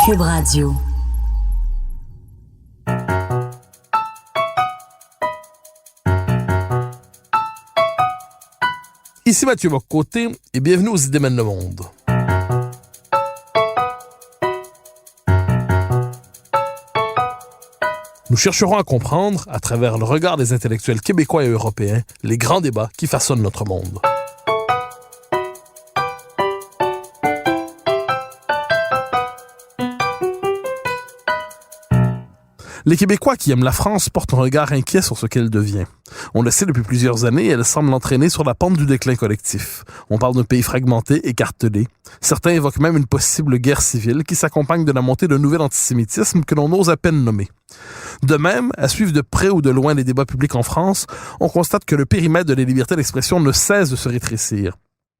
Cube Radio. Ici Mathieu Bock-Côté et bienvenue aux Idées mènent le monde. Nous chercherons à comprendre, à travers le regard des intellectuels québécois et européens, les grands débats qui façonnent notre monde. Les Québécois qui aiment la France portent un regard inquiet sur ce qu'elle devient. On le sait depuis plusieurs années, elle semble entraîner sur la pente du déclin collectif. On parle d'un pays fragmenté, écartelé. Certains évoquent même une possible guerre civile qui s'accompagne de la montée d'un nouvel antisémitisme que l'on ose à peine nommer. De même, à suivre de près ou de loin les débats publics en France, on constate que le périmètre de la liberté d'expression ne cesse de se rétrécir.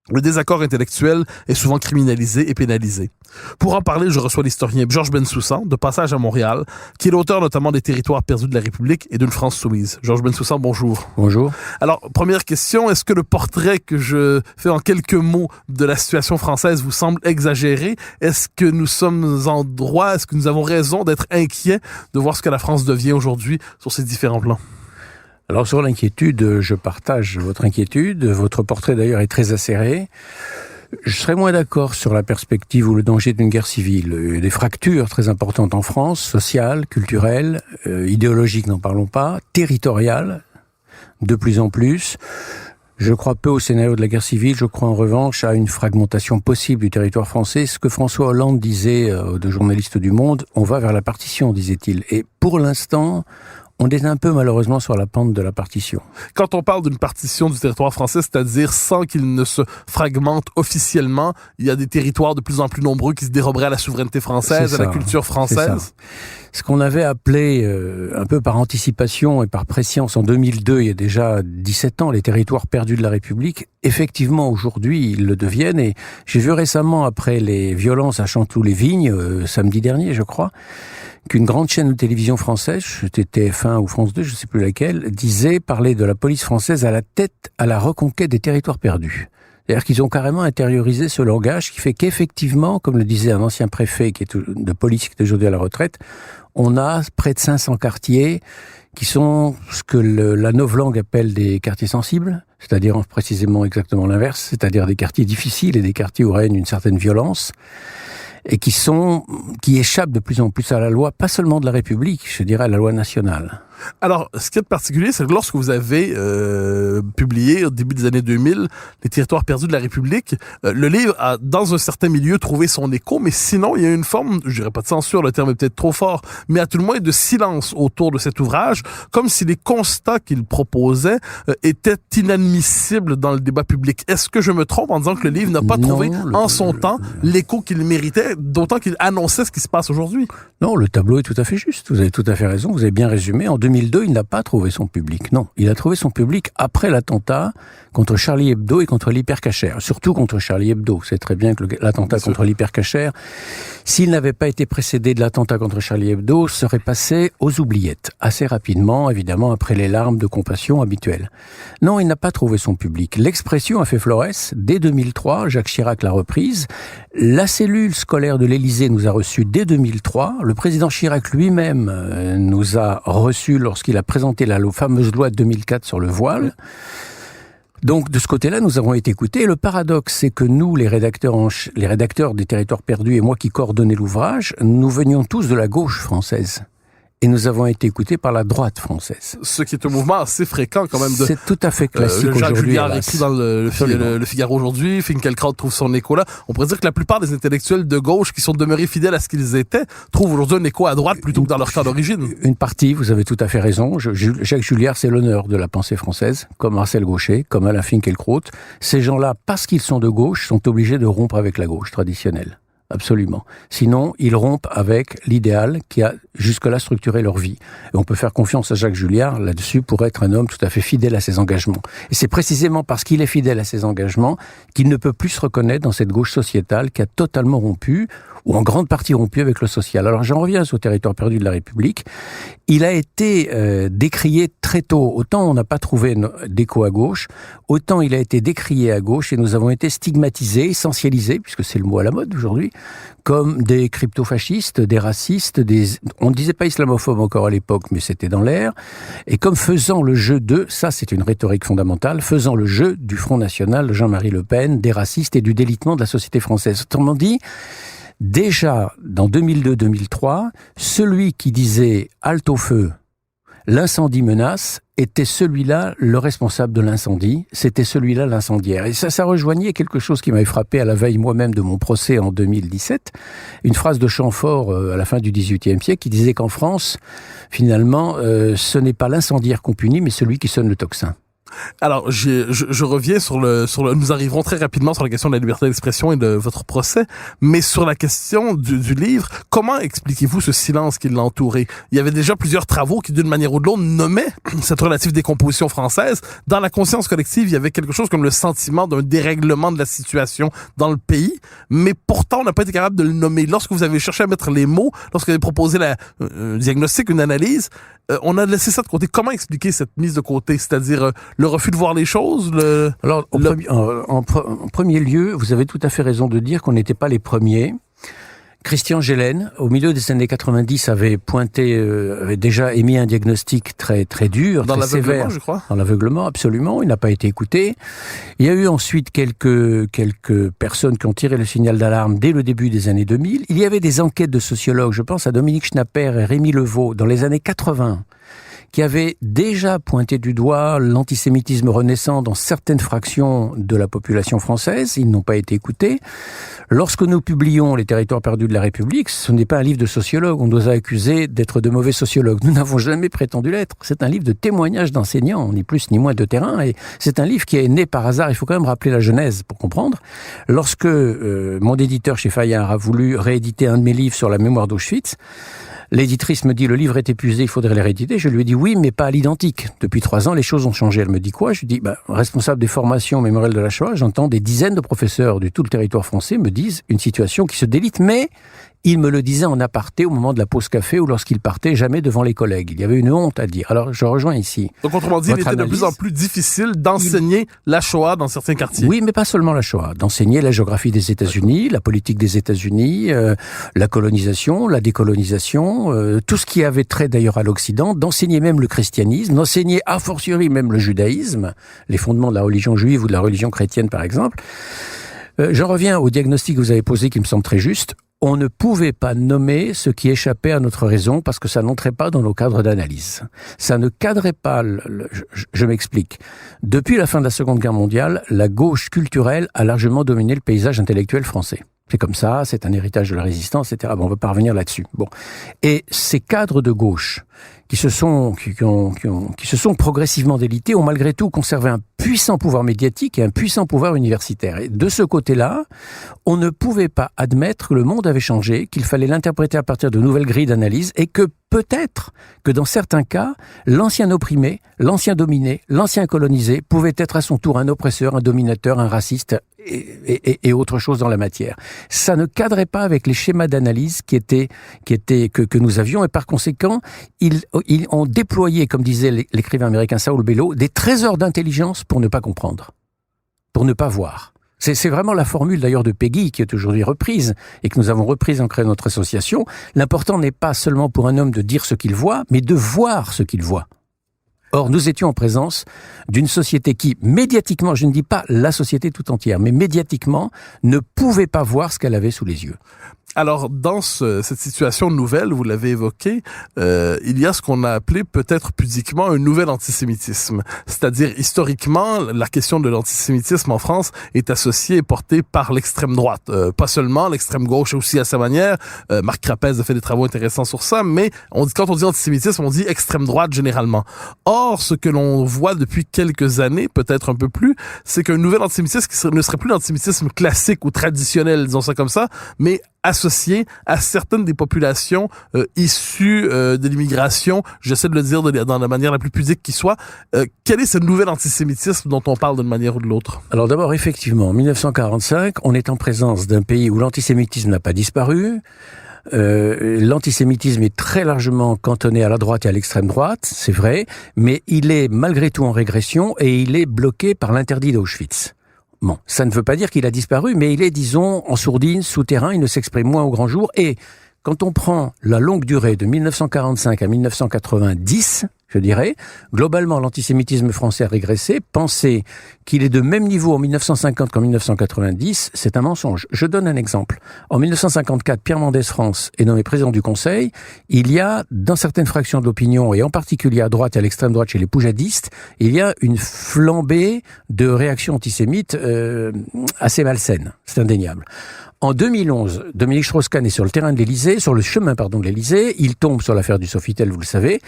Le désaccord intellectuel est souvent criminalisé et pénalisé. Pour en parler, je reçois l'historien Georges Bensoussan, de passage à Montréal, qui est l'auteur notamment des Territoires perdus de la République et d'une France soumise. Georges Bensoussan, bonjour. Bonjour. Alors, première question, est-ce que le portrait que je fais en quelques mots de la situation française vous semble exagéré? Est-ce que nous sommes en droit, est-ce que nous avons raison d'être inquiets de voir ce que la France devient aujourd'hui sur ces différents plans? Alors sur l'inquiétude, je partage votre inquiétude. Votre portrait d'ailleurs est très acéré. Je serais moins d'accord sur la perspective ou le danger d'une guerre civile. Des fractures très importantes en France, sociales, culturelles, idéologiques, n'en parlons pas, territoriales, de plus en plus. Je crois peu au scénario de la guerre civile, je crois en revanche à une fragmentation possible du territoire français. Ce que François Hollande disait de journalistes du Monde, on va vers la partition, disait-il. Et pour l'instant, on est un peu malheureusement sur la pente de la partition. Quand on parle d'une partition du territoire français, c'est-à-dire sans qu'il ne se fragmente officiellement, il y a des territoires de plus en plus nombreux qui se déroberaient à la souveraineté française, à la culture française. Ce qu'on avait appelé, un peu par anticipation et par prescience en 2002, il y a déjà 17 ans, les territoires perdus de la République, effectivement aujourd'hui ils le deviennent. Et j'ai vu récemment, après les violences à Chanteloup-les-Vignes, samedi dernier je crois, qu'une grande chaîne de télévision française, c'était TF1 ou France 2, je ne sais plus laquelle, parlait de la police française à la tête à la reconquête des territoires perdus. C'est-à-dire qu'ils ont carrément intériorisé ce langage qui fait qu'effectivement, comme le disait un ancien préfet de police qui est aujourd'hui à la retraite, on a près de 500 quartiers qui sont ce que la novlangue appelle des quartiers sensibles, c'est-à-dire précisément exactement l'inverse, c'est-à-dire des quartiers difficiles et des quartiers où règne une certaine violence, et qui échappent de plus en plus à la loi, pas seulement de la République, je dirais à la loi nationale. Alors, ce qui est particulier, c'est que lorsque vous avez publié au début des années 2000 les Territoires perdus de la République, le livre a, dans un certain milieu, trouvé son écho, mais sinon, il y a une forme, je dirais pas de censure, le terme est peut-être trop fort, mais à tout le moins de silence autour de cet ouvrage, comme si les constats qu'il proposait étaient inadmissibles dans le débat public. Est-ce que je me trompe en disant que le livre n'a pas trouvé en son temps l'écho qu'il méritait, d'autant qu'il annonçait ce qui se passe aujourd'hui? Non, le tableau est tout à fait juste, vous avez tout à fait raison, vous avez bien résumé. En 2002, il n'a pas trouvé son public. Non, il a trouvé son public après l'attentat contre Charlie Hebdo et contre l'Hypercacher. Surtout contre Charlie Hebdo. C'est très bien que l'attentat contre l'Hypercacher, s'il n'avait pas été précédé de l'attentat contre Charlie Hebdo, serait passé aux oubliettes. Assez rapidement, évidemment, après les larmes de compassion habituelles. Non, il n'a pas trouvé son public. L'expression a fait florès. Dès 2003, Jacques Chirac l'a reprise. La cellule scolaire de l'Élysée nous a reçus dès 2003. Le président Chirac lui-même nous a reçus lorsqu'il a présenté la fameuse loi de 2004 sur le voile. Donc, de ce côté-là, nous avons été écoutés. Et le paradoxe, c'est que nous, les rédacteurs des Territoires perdus et moi qui coordonnais l'ouvrage, nous venions tous de la gauche française. Et nous avons été écoutés par la droite française. Ce qui est un mouvement assez fréquent quand même. C'est tout à fait classique aujourd'hui. Jacques Julliard écrit dans le Figaro aujourd'hui, Finkielkraut trouve son écho là. On pourrait dire que la plupart des intellectuels de gauche qui sont demeurés fidèles à ce qu'ils étaient trouvent aujourd'hui un écho à droite plutôt que dans leur cas d'origine. Une partie, vous avez tout à fait raison. Jacques Julliard, c'est l'honneur de la pensée française, comme Marcel Gauchet, comme Alain Finkielkraut. Ces gens-là, parce qu'ils sont de gauche, sont obligés de rompre avec la gauche traditionnelle. Absolument. Sinon, ils rompent avec l'idéal qui a jusque-là structuré leur vie. Et on peut faire confiance à Jacques Julliard là-dessus pour être un homme tout à fait fidèle à ses engagements. Et c'est précisément parce qu'il est fidèle à ses engagements qu'il ne peut plus se reconnaître dans cette gauche sociétale qui a totalement rompu, ou en grande partie rompu avec le social. Alors j'en reviens au Territoire perdu de la République. Il a été décrié très tôt. Autant on n'a pas trouvé d'écho à gauche, autant il a été décrié à gauche et nous avons été stigmatisés, essentialisés, puisque c'est le mot à la mode aujourd'hui, comme des crypto-fascistes, des racistes, on ne disait pas islamophobes encore à l'époque, mais c'était dans l'air, et comme faisant le jeu ça c'est une rhétorique fondamentale, faisant le jeu du Front National de Jean-Marie Le Pen, des racistes et du délitement de la société française. Autrement dit, déjà dans 2002-2003, celui qui disait « halte au feu », l'incendie menace, était celui-là le responsable de l'incendie, c'était celui-là l'incendiaire. Et ça rejoignait quelque chose qui m'avait frappé à la veille moi-même de mon procès en 2017, une phrase de Chamfort à la fin du XVIIIe siècle qui disait qu'en France, finalement, ce n'est pas l'incendiaire qu'on punit, mais celui qui sonne le tocsin. Alors, je reviens sur le, nous arriverons très rapidement sur la question de la liberté d'expression et de votre procès, mais sur la question du livre, comment expliquez-vous ce silence qui l'entourait? Il y avait déjà plusieurs travaux qui, d'une manière ou de l'autre, nommaient cette relative décomposition française. Dans la conscience collective, il y avait quelque chose comme le sentiment d'un dérèglement de la situation dans le pays, mais pourtant, on n'a pas été capable de le nommer. Lorsque vous avez cherché à mettre les mots, lorsque vous avez proposé un diagnostic, une analyse, on a laissé ça de côté. Comment expliquer cette mise de côté? C'est-à-dire le refus de voir les choses? Alors, en premier lieu, vous avez tout à fait raison de dire qu'on n'était pas les premiers. Christian Gélène, au milieu des années 90, avait déjà émis un diagnostic très très dur, très sévère. Je crois. Dans l'aveuglement, absolument. Il n'a pas été écouté. Il y a eu ensuite quelques personnes qui ont tiré le signal d'alarme dès le début des années 2000. Il y avait des enquêtes de sociologues, je pense à Dominique Schnapper et Rémi Levaux, dans les années 80, qui avaient déjà pointé du doigt l'antisémitisme renaissant dans certaines fractions de la population française. Ils n'ont pas été écoutés. Lorsque nous publions Les territoires perdus de la République, ce n'est pas un livre de sociologue. On nous a accusés d'être de mauvais sociologues. Nous n'avons jamais prétendu l'être. C'est un livre de témoignages d'enseignants, ni plus ni moins de terrain. Et c'est un livre qui est né par hasard. Il faut quand même rappeler la genèse pour comprendre. Lorsque mon éditeur chez Fayard a voulu rééditer un de mes livres sur la mémoire d'Auschwitz, l'éditrice me dit, le livre est épuisé, il faudrait le rééditer. Je lui ai dit oui, mais pas à l'identique. Depuis 3 ans, les choses ont changé. Elle me dit quoi? Je lui dis, responsable des formations mémorielles de la Shoah, j'entends des dizaines de professeurs de tout le territoire français me disent une situation qui se délite, mais il me le disait en aparté au moment de la pause café ou lorsqu'il partait, jamais devant les collègues. Il y avait une honte à dire. Alors, je rejoins ici. Donc, autrement dit, il était de plus en plus difficile d'enseigner la Shoah dans certains quartiers. Oui, mais pas seulement la Shoah. D'enseigner la géographie des États-Unis, la politique des États-Unis, la colonisation, la décolonisation, tout ce qui avait trait d'ailleurs à l'Occident, d'enseigner même le christianisme, d'enseigner a fortiori même le judaïsme, les fondements de la religion juive ou de la religion chrétienne par exemple. Je reviens au diagnostic que vous avez posé qui me semble très juste. On ne pouvait pas nommer ce qui échappait à notre raison parce que ça n'entrait pas dans nos cadres d'analyse. Ça ne cadrait pas, je m'explique. Depuis la fin de la Seconde Guerre mondiale, la gauche culturelle a largement dominé le paysage intellectuel français. C'est comme ça, c'est un héritage de la résistance, etc. Bon, on va pas revenir là-dessus. Bon. Et ces cadres de gauche qui se sont progressivement délités ont malgré tout conservé un puissant pouvoir médiatique et un puissant pouvoir universitaire. Et de ce côté-là, on ne pouvait pas admettre que le monde avait changé, qu'il fallait l'interpréter à partir de nouvelles grilles d'analyse et que peut-être que dans certains cas, l'ancien opprimé, l'ancien dominé, l'ancien colonisé pouvait être à son tour un oppresseur, un dominateur, un raciste et autre chose dans la matière. Ça ne cadrait pas avec les schémas d'analyse que nous avions et par conséquent, ils ont déployé, comme disait l'écrivain américain Saul Bellow, des trésors d'intelligence pour ne pas comprendre, pour ne pas voir. C'est vraiment la formule d'ailleurs de Peggy qui est aujourd'hui reprise et que nous avons reprise en créant notre association. L'important n'est pas seulement pour un homme de dire ce qu'il voit, mais de voir ce qu'il voit. Or, nous étions en présence d'une société qui, médiatiquement, je ne dis pas la société tout entière, mais médiatiquement, ne pouvait pas voir ce qu'elle avait sous les yeux. Alors, dans cette situation nouvelle, vous l'avez évoqué, il y a ce qu'on a appelé peut-être pudiquement un nouvel antisémitisme. C'est-à-dire, historiquement, la question de l'antisémitisme en France est associée et portée par l'extrême droite. Pas seulement, l'extrême gauche aussi à sa manière. Marc Crapez a fait des travaux intéressants sur ça, mais quand on dit antisémitisme, on dit extrême droite généralement. Or, ce que l'on voit depuis quelques années, peut-être un peu plus, c'est qu'un nouvel antisémitisme qui ne serait plus l'antisémitisme classique ou traditionnel, disons ça comme ça, mais associé à certaines des populations issues de l'immigration, j'essaie de le dire dans la manière la plus pudique qui soit. Quel est ce nouvel antisémitisme dont on parle d'une manière ou de l'autre? Alors d'abord, effectivement, en 1945, on est en présence d'un pays où l'antisémitisme n'a pas disparu. L'antisémitisme est très largement cantonné à la droite et à l'extrême droite, c'est vrai, mais il est malgré tout en régression et il est bloqué par l'interdit d'Auschwitz. Bon, ça ne veut pas dire qu'il a disparu, mais il est, disons, en sourdine, souterrain, il ne s'exprime moins au grand jour. Et quand on prend la longue durée de 1945 à 1990, je dirais, globalement, l'antisémitisme français a régressé. Penser qu'il est de même niveau en 1950 qu'en 1990, c'est un mensonge. Je donne un exemple. En 1954, Pierre Mendès France est nommé président du Conseil. Il y a, dans certaines fractions de l'opinion, et en particulier à droite et à l'extrême droite chez les poujadistes, il y a une flambée de réactions antisémites assez malsaines. C'est indéniable. En 2011, Dominique Strauss-Kahn est sur le terrain de l'Élysée, sur le chemin, de l'Élysée. Il tombe sur l'affaire du Sofitel, vous le savez.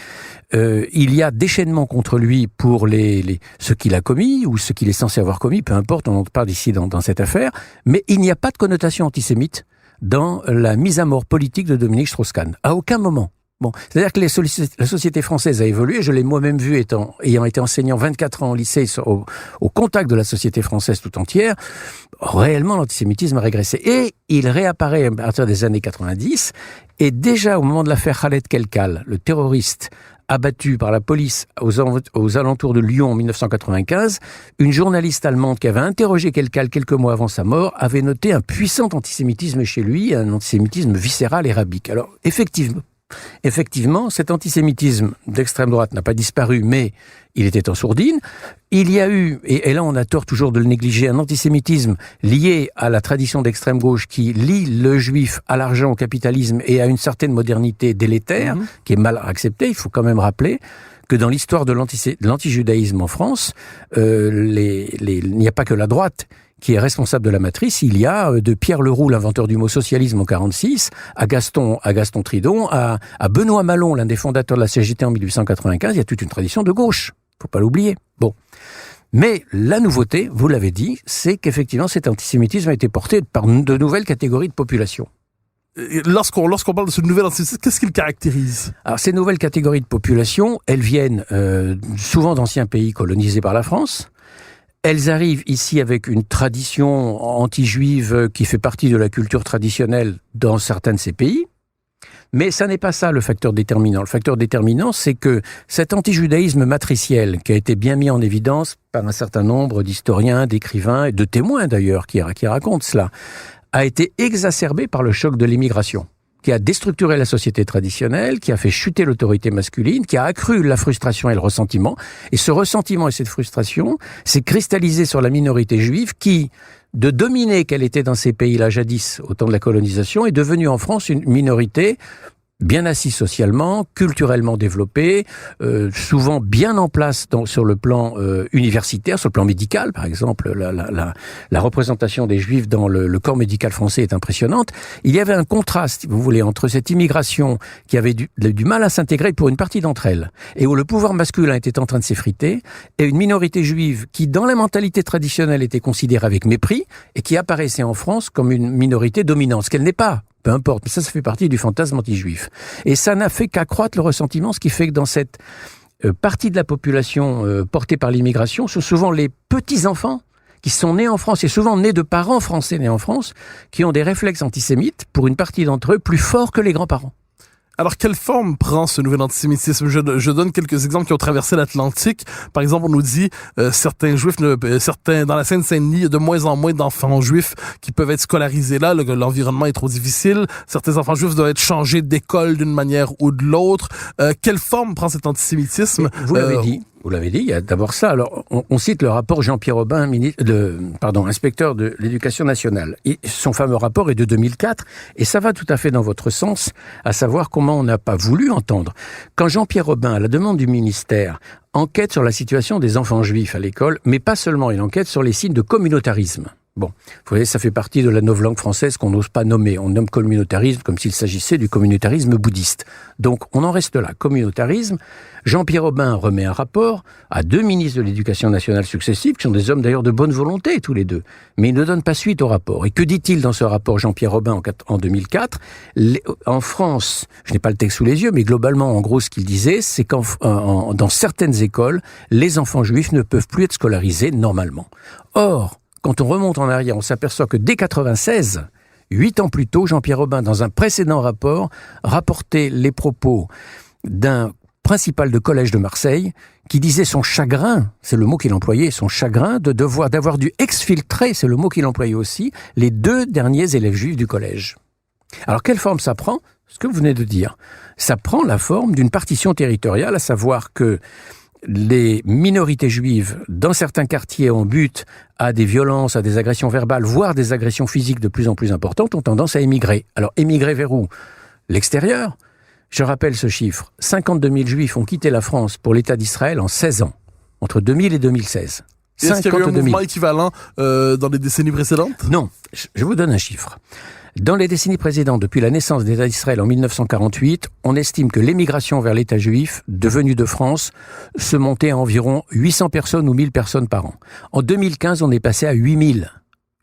Il y a déchaînement contre lui pour ce qu'il a commis ou ce qu'il est censé avoir commis, peu importe, on en parle ici dans cette affaire. Mais il n'y a pas de connotation antisémite dans la mise à mort politique de Dominique Strauss-Kahn. À aucun moment. Bon, c'est-à-dire que la société française a évolué. Je l'ai moi-même vu ayant été enseignant 24 ans au lycée, au contact de la société française tout entière. Réellement, l'antisémitisme a régressé. Et il réapparaît à partir des années 90. Et déjà, au moment de l'affaire Khaled Kelkal, le terroriste abattu par la police aux alentours de Lyon en 1995, une journaliste allemande qui avait interrogé Kelkal quelques mois avant sa mort avait noté un puissant antisémitisme chez lui, un antisémitisme viscéral et rabique. Alors, Effectivement, cet antisémitisme d'extrême droite n'a pas disparu, mais il était en sourdine. Il y a eu, et là on a tort toujours de le négliger, un antisémitisme lié à la tradition d'extrême gauche qui lie le juif à l'argent, au capitalisme et à une certaine modernité délétère, qui est mal acceptée. Il faut quand même rappeler que dans l'histoire de l'antijudaïsme en France, il n'y a pas que la droite qui est responsable de la matrice. Il y a de Pierre Leroux, l'inventeur du mot socialisme en 1946, à Gaston Tridon, à Benoît Malon, l'un des fondateurs de la CGT en 1895, il y a toute une tradition de gauche. Faut pas l'oublier. Bon. Mais la nouveauté, vous l'avez dit, c'est qu'effectivement cet antisémitisme a été porté par de nouvelles catégories de population. Lorsqu'on parle de ce nouvel antisémitisme, qu'est-ce qu'il caractérise? Alors, ces nouvelles catégories de population, elles viennent souvent d'anciens pays colonisés par la France. Elles arrivent ici avec une tradition anti-juive qui fait partie de la culture traditionnelle dans certains de ces pays. Mais ça n'est pas ça le facteur déterminant. Le facteur déterminant, c'est que cet antijudaïsme matriciel, qui a été bien mis en évidence par un certain nombre d'historiens, d'écrivains et de témoins d'ailleurs qui racontent cela, a été exacerbé par le choc de l'immigration, qui a déstructuré la société traditionnelle, qui a fait chuter l'autorité masculine, qui a accru la frustration et le ressentiment. Et ce ressentiment et cette frustration s'est cristallisé sur la minorité juive qui, de dominer qu'elle était dans ces pays-là jadis, au temps de la colonisation, est devenue en France une minorité bien assise socialement, culturellement développée, souvent bien en place sur le plan universitaire, sur le plan médical, par exemple. La représentation des Juifs dans le corps médical français est impressionnante. Il y avait un contraste, si vous voulez, entre cette immigration qui avait du mal à s'intégrer pour une partie d'entre elles, et où le pouvoir masculin était en train de s'effriter, et une minorité juive qui, dans la mentalité traditionnelle, était considérée avec mépris, et qui apparaissait en France comme une minorité dominante, ce qu'elle n'est pas. Peu importe, mais ça fait partie du fantasme anti-juif. Et ça n'a fait qu'accroître le ressentiment, ce qui fait que dans cette partie de la population portée par l'immigration, ce sont souvent les petits-enfants qui sont nés en France, et souvent nés de parents français nés en France, qui ont des réflexes antisémites, pour une partie d'entre eux, plus forts que les grands-parents. Alors, quelle forme prend ce nouvel antisémitisme? Je donne quelques exemples qui ont traversé l'Atlantique. Par exemple, on nous dit certains juifs, dans la Seine-Saint-Denis, il y a de moins en moins d'enfants juifs qui peuvent être scolarisés là. L'environnement est trop difficile. Certains enfants juifs doivent être changés d'école d'une manière ou de l'autre. Quelle forme prend cet antisémitisme? Vous l'avez dit. Vous l'avez dit, il y a d'abord ça. Alors, on cite le rapport Jean-Pierre Aubin, inspecteur de l'Éducation nationale. Et son fameux rapport est de 2004, et ça va tout à fait dans votre sens, à savoir comment on n'a pas voulu entendre. Quand Jean-Pierre Aubin, à la demande du ministère, enquête sur la situation des enfants juifs à l'école, mais pas seulement, il enquête sur les signes de communautarisme. Bon, vous voyez, ça fait partie de la novlangue française qu'on n'ose pas nommer. On nomme communautarisme comme s'il s'agissait du communautarisme bouddhiste. Donc, on en reste là. Communautarisme. Jean-Pierre Aubin remet un rapport à 2 ministres de l'Éducation nationale successifs, qui sont des hommes d'ailleurs de bonne volonté, tous les deux. Mais il ne donne pas suite au rapport. Et que dit-il dans ce rapport, Jean-Pierre Aubin, en 2004 ? En France, je n'ai pas le texte sous les yeux, mais globalement, en gros, ce qu'il disait, c'est dans certaines écoles, les enfants juifs ne peuvent plus être scolarisés normalement. Or, quand on remonte en arrière, on s'aperçoit que dès 1996, 8 ans plus tôt, Jean-Pierre Aubin, dans un précédent rapport, rapportait les propos d'un principal de collège de Marseille, qui disait son chagrin, c'est le mot qu'il employait, son chagrin d'avoir dû exfiltrer, c'est le mot qu'il employait aussi, les 2 derniers élèves juifs du collège. Alors, quelle forme ça prend ? Ce que vous venez de dire. Ça prend la forme d'une partition territoriale, à savoir que les minorités juives, dans certains quartiers en but à des violences, à des agressions verbales, voire des agressions physiques de plus en plus importantes, ont tendance à émigrer. Alors, émigrer vers où ? L'extérieur. Je rappelle ce chiffre. 52 000 juifs ont quitté la France pour l'État d'Israël en 16 ans, entre 2000 et 2016. Est-ce qu'il y a eu un mouvement équivalent dans les décennies précédentes ? Non. Je vous donne un chiffre. Dans les décennies précédentes, depuis la naissance de l'État d'Israël en 1948, on estime que l'émigration vers l'État juif, devenu de France, se montait à environ 800 personnes ou 1000 personnes par an. En 2015, on est passé à 8000.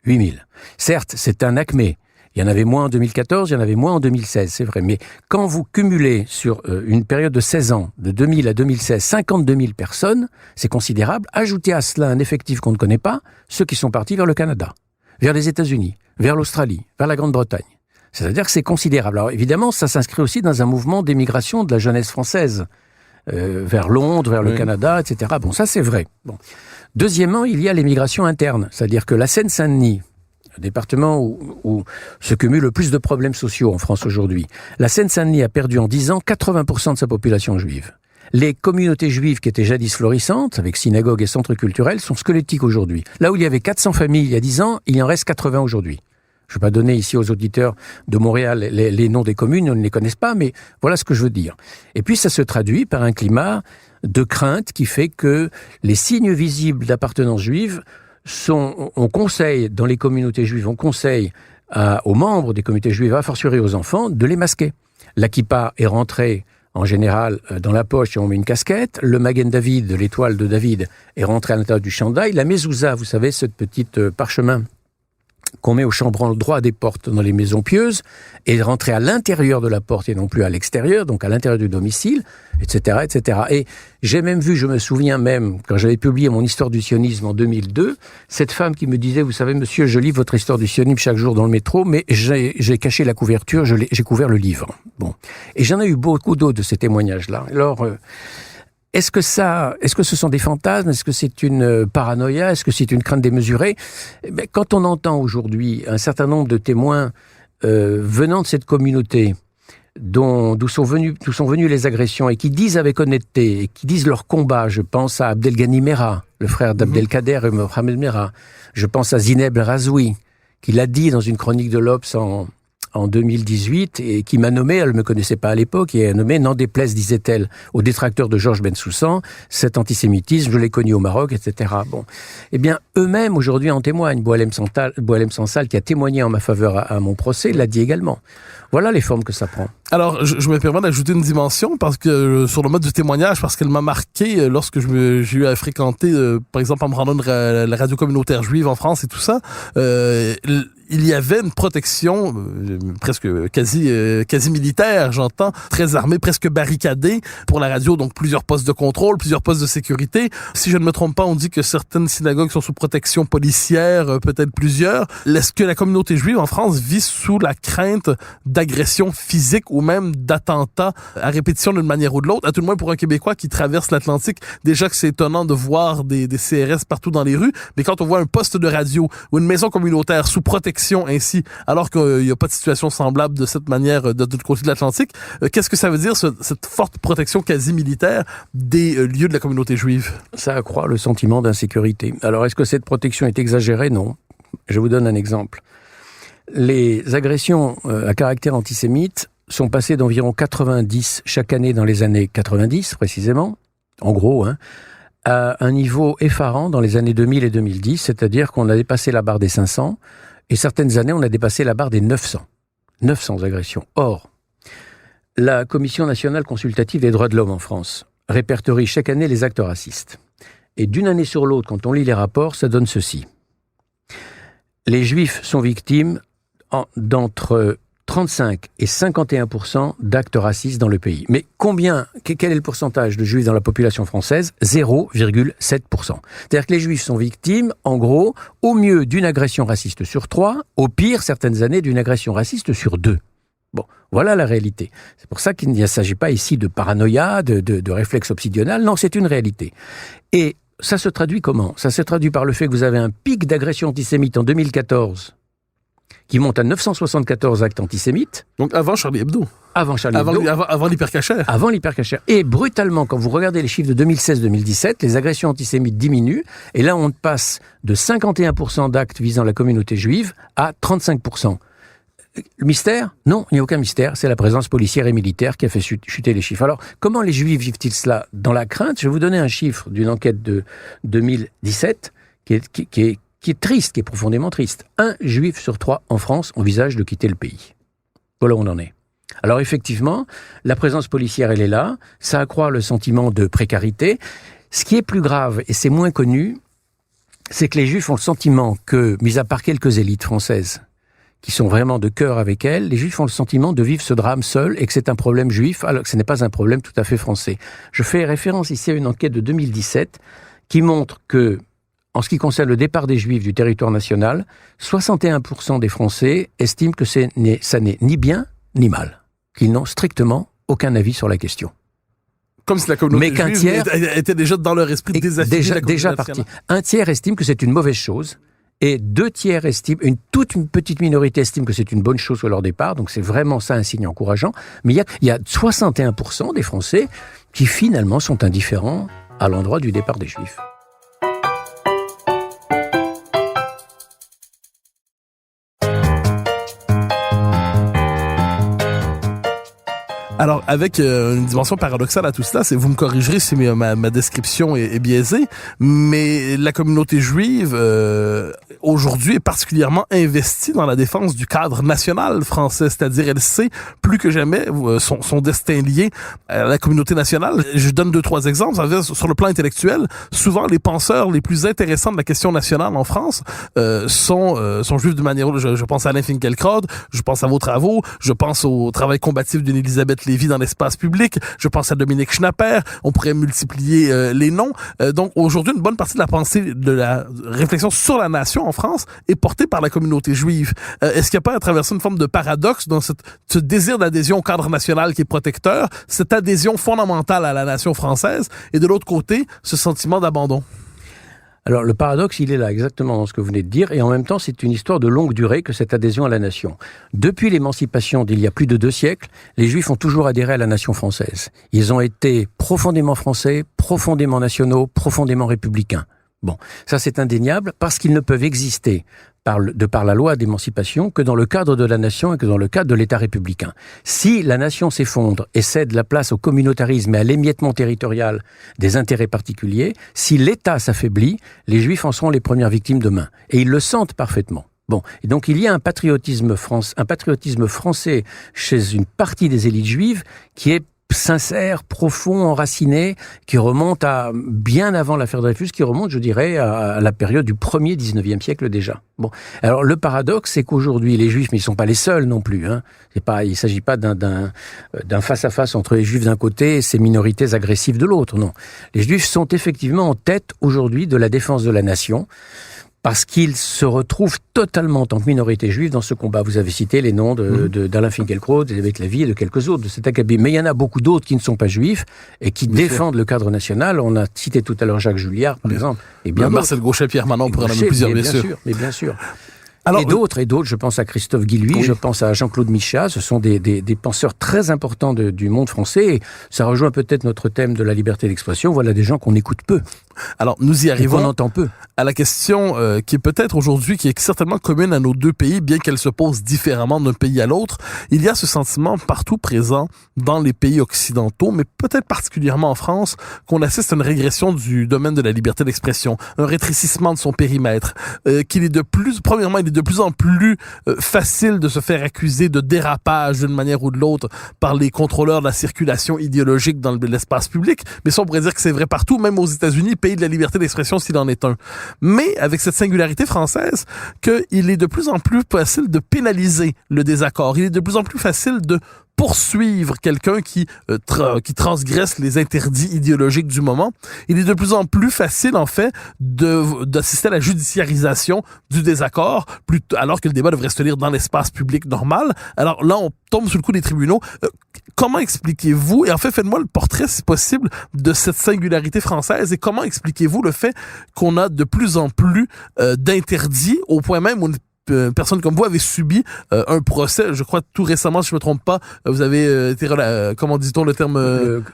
8000. Certes, c'est un acmé. Il y en avait moins en 2014, il y en avait moins en 2016, c'est vrai. Mais quand vous cumulez sur une période de 16 ans, de 2000 à 2016, 52 000 personnes, c'est considérable. Ajoutez à cela un effectif qu'on ne connaît pas, ceux qui sont partis vers le Canada, vers les États-Unis, vers l'Australie, vers la Grande-Bretagne. C'est-à-dire que c'est considérable. Alors évidemment, ça s'inscrit aussi dans un mouvement d'émigration de la jeunesse française, vers Londres, vers le Canada, etc. Bon, ça c'est vrai. Bon. Deuxièmement, il y a l'émigration interne, c'est-à-dire que la Seine-Saint-Denis, département où se cumulent le plus de problèmes sociaux en France aujourd'hui, la Seine-Saint-Denis a perdu en 10 ans 80% de sa population juive. Les communautés juives qui étaient jadis florissantes, avec synagogues et centres culturels, sont squelettiques aujourd'hui. Là où il y avait 400 familles il y a 10 ans, il y en reste 80 aujourd'hui. Je ne vais pas donner ici aux auditeurs de Montréal les noms des communes, on ne les connaît pas, mais voilà ce que je veux dire. Et puis ça se traduit par un climat de crainte qui fait que les signes visibles d'appartenance juive on conseille dans les communautés juives, on conseille aux membres des communautés juives, a fortiori aux enfants, de les masquer. La kippa est rentrée en général dans la poche et on met une casquette. Le Magen David, l'étoile de David, est rentré à l'intérieur du chandail. La mezouza, vous savez, cette petite parchemin qu'on met au chambranle droit des portes dans les maisons pieuses, est rentré à l'intérieur de la porte et non plus à l'extérieur, donc à l'intérieur du domicile, etc., etc. Et j'ai même vu, je me souviens même, quand j'avais publié mon histoire du sionisme en 2002, cette femme qui me disait, vous savez, monsieur, je lis votre histoire du sionisme chaque jour dans le métro, mais j'ai caché la couverture, j'ai couvert le livre. Bon. Et j'en ai eu beaucoup d'autres de ces témoignages-là. Alors, est-ce que ce sont des fantasmes? Est-ce que c'est une paranoïa? Est-ce que c'est une crainte démesurée? Quand on entend aujourd'hui un certain nombre de témoins venant de cette communauté, d'où sont venues les agressions, et qui disent avec honnêteté, et qui disent leur combat, je pense à Abdelghani Merah, le frère d'Abdelkader et Mohamed Merah, je pense à Zineb Razoui, qui l'a dit dans une chronique de l'Obs en 2018, et qui m'a nommé, elle ne me connaissait pas à l'époque, et elle a nommé, n'en déplaise, disait-elle, aux détracteurs de Georges Bensoussan, cet antisémitisme, je l'ai connu au Maroc, etc. Bon. Eh bien, eux-mêmes, aujourd'hui, en témoignent. Boualem Sansal, qui a témoigné en ma faveur à mon procès, l'a dit également. Voilà les formes que ça prend. Alors, je me permets d'ajouter une dimension, parce que sur le mode du témoignage, parce qu'elle m'a marqué lorsque j'ai eu à fréquenter, par exemple, en me rendant la radio communautaire juive en France et tout ça, il y avait une protection presque quasi militaire, j'entends, très armée, presque barricadée pour la radio, donc plusieurs postes de contrôle, plusieurs postes de sécurité. Si je ne me trompe pas, on dit que certaines synagogues sont sous protection policière, peut-être plusieurs. Est-ce que la communauté juive en France vit sous la crainte d'agression physique ou même d'attentats à répétition d'une manière ou de l'autre? À tout le moins pour un Québécois qui traverse l'Atlantique, déjà que c'est étonnant de voir des CRS partout dans les rues, mais quand on voit un poste de radio ou une maison communautaire sous protection ainsi, alors qu'il n'y a pas de situation semblable de cette manière de l'autre côté de l'Atlantique, qu'est-ce que ça veut dire, cette forte protection quasi-militaire des lieux de la communauté juive? Ça accroît le sentiment d'insécurité. Alors, est-ce que cette protection est exagérée? Non. Je vous donne un exemple. Les agressions à caractère antisémite sont passées d'environ 90 chaque année dans les années 90, précisément, en gros, à un niveau effarant dans les années 2000 et 2010, c'est-à-dire qu'on a dépassé la barre des 500, et certaines années, on a dépassé la barre des 900. 900 agressions. Or, la Commission nationale consultative des droits de l'homme en France répertorie chaque année les actes racistes. Et d'une année sur l'autre, quand on lit les rapports, ça donne ceci. Les Juifs sont victimes d'entre 35 et 51% d'actes racistes dans le pays. Mais quel est le pourcentage de Juifs dans la population française? 0,7%. C'est-à-dire que les Juifs sont victimes, en gros, au mieux d'une agression raciste sur 3, au pire, certaines années, d'une agression raciste sur 2. Bon, voilà la réalité. C'est pour ça qu'il ne s'agit pas ici de paranoïa, de réflexe obsidional. Non, c'est une réalité. Et ça se traduit comment ? Ça se traduit par le fait que vous avez un pic d'agression antisémite en 2014 qui monte à 974 actes antisémites. Donc avant Charlie Hebdo. Avant Charlie Hebdo. Avant l'hypercachère. Avant l'hypercachère. Et brutalement, quand vous regardez les chiffres de 2016-2017, les agressions antisémites diminuent. Et là, on passe de 51% d'actes visant la communauté juive à 35%. Le mystère ? Non, il n'y a aucun mystère. C'est la présence policière et militaire qui a fait chuter les chiffres. Alors, comment les Juifs vivent-ils cela ? Dans la crainte, je vais vous donner un chiffre d'une enquête de 2017 qui est triste, qui est profondément triste. 1 Juif sur 3 en France envisage de quitter le pays. Voilà où on en est. Alors effectivement, la présence policière, elle est là. Ça accroît le sentiment de précarité. Ce qui est plus grave, et c'est moins connu, c'est que les Juifs ont le sentiment que, mis à part quelques élites françaises, qui sont vraiment de cœur avec elles, les Juifs ont le sentiment de vivre ce drame seuls et que c'est un problème juif, alors que ce n'est pas un problème tout à fait français. Je fais référence ici à une enquête de 2017 qui montre que, en ce qui concerne le départ des Juifs du territoire national, 61% des Français estiment que ça n'est ni bien ni mal, qu'ils n'ont strictement aucun avis sur la question. Comme si la communauté juive était déjà dans leur esprit désaffiliée. Déjà parti. Un tiers estime que c'est une mauvaise chose. Et 2 tiers estiment, une petite minorité estime que c'est une bonne chose sur leur départ, donc c'est vraiment ça un signe encourageant. Mais il y a 61% des Français qui finalement sont indifférents à l'endroit du départ des Juifs. Alors, avec une dimension paradoxale à tout cela, c'est, vous me corrigerez si ma description est biaisée, mais la communauté juive, aujourd'hui, est particulièrement investie dans la défense du cadre national français, c'est-à-dire elle sait plus que jamais son destin lié à la communauté nationale. Je donne 2-3 exemples. Sur le plan intellectuel, souvent les penseurs les plus intéressants de la question nationale en France sont juifs de manière... Je pense à Alain Finkielkraut, je pense à vos travaux, je pense au travail combatif d'une Élisabeth Lévy dans l'espace public, je pense à Dominique Schnapper, on pourrait multiplier les noms. Donc aujourd'hui, une bonne partie de la pensée, de la réflexion sur la nation en France est portée par la communauté juive. Est-ce qu'il n'y a pas à traverser une forme de paradoxe dans ce désir d'adhésion au cadre national qui est protecteur, cette adhésion fondamentale à la nation française, et de l'autre côté, ce sentiment d'abandon? Alors le paradoxe, il est là, exactement dans ce que vous venez de dire, et en même temps, c'est une histoire de longue durée que cette adhésion à la nation. Depuis l'émancipation d'il y a plus de 2 siècles, les Juifs ont toujours adhéré à la nation française. Ils ont été profondément français, profondément nationaux, profondément républicains. Bon, ça c'est indéniable, parce qu'ils ne peuvent exister de par la loi d'émancipation que dans le cadre de la nation et que dans le cadre de l'État républicain. Si la nation s'effondre et cède la place au communautarisme et à l'émiettement territorial des intérêts particuliers, si l'État s'affaiblit, les Juifs en seront les premières victimes demain. Et ils le sentent parfaitement. Bon, et donc il y a un patriotisme français chez une partie des élites juives qui est sincère, profond, enraciné, qui remonte à bien avant l'affaire Dreyfus, qui remonte, je dirais, à la période du 1er 19e siècle déjà. Bon, alors le paradoxe, c'est qu'aujourd'hui, les Juifs, mais ils ne sont pas les seuls non plus. Il ne s'agit pas d'un face-à-face entre les Juifs d'un côté et ces minorités agressives de l'autre, non. Les Juifs sont effectivement en tête aujourd'hui de la défense de la nation, parce qu'ils se retrouvent totalement en tant que minorité juive dans ce combat. Vous avez cité les noms d'Alain Finkielkraut, d'Elisabeth Lévy et de quelques autres de cet acabit. Mais il y en a beaucoup d'autres qui ne sont pas juifs et qui défendent le cadre national. On a cité tout à l'heure Jacques Julliard, par exemple. Et bien Marcel Gauchet, Pierre Manon, on pourrait en nommer plusieurs, bien sûr. Mais bien sûr. Alors, et d'autres, je pense à Christophe Guilluy, oui. Je pense à Jean-Claude Michat, ce sont des penseurs très importants du monde français, et ça rejoint peut-être notre thème de la liberté d'expression. Voilà des gens qu'on écoute peu. Alors, nous y arrivons. On entend peu. À la question qui est peut-être aujourd'hui, qui est certainement commune à nos 2 pays, bien qu'elle se pose différemment d'un pays à l'autre. Il y a ce sentiment partout présent dans les pays occidentaux, mais peut-être particulièrement en France, qu'on assiste à une régression du domaine de la liberté d'expression, un rétrécissement de son périmètre, qu'il est de plus en plus facile de se faire accuser de dérapage d'une manière ou de l'autre par les contrôleurs de la circulation idéologique dans l'espace public. Mais ça, on pourrait dire que c'est vrai partout, même aux États-Unis, pays de la liberté d'expression s'il en est un. Mais avec cette singularité française, qu'il est de plus en plus facile de pénaliser le désaccord. Il est de plus en plus facile de poursuivre quelqu'un qui transgresse les interdits idéologiques du moment, il est de plus en plus facile, en fait, d'assister à la judiciarisation du désaccord, alors que le débat devrait se tenir dans l'espace public normal. Alors là, on tombe sous le coup des tribunaux. Comment expliquez-vous, et en fait, faites-moi le portrait, si possible, de cette singularité française, et comment expliquez-vous le fait qu'on a de plus en plus d'interdits, au point même où une personne comme vous avez subi un procès, je crois tout récemment, si je me trompe pas, vous avez été, comment dit-on le terme...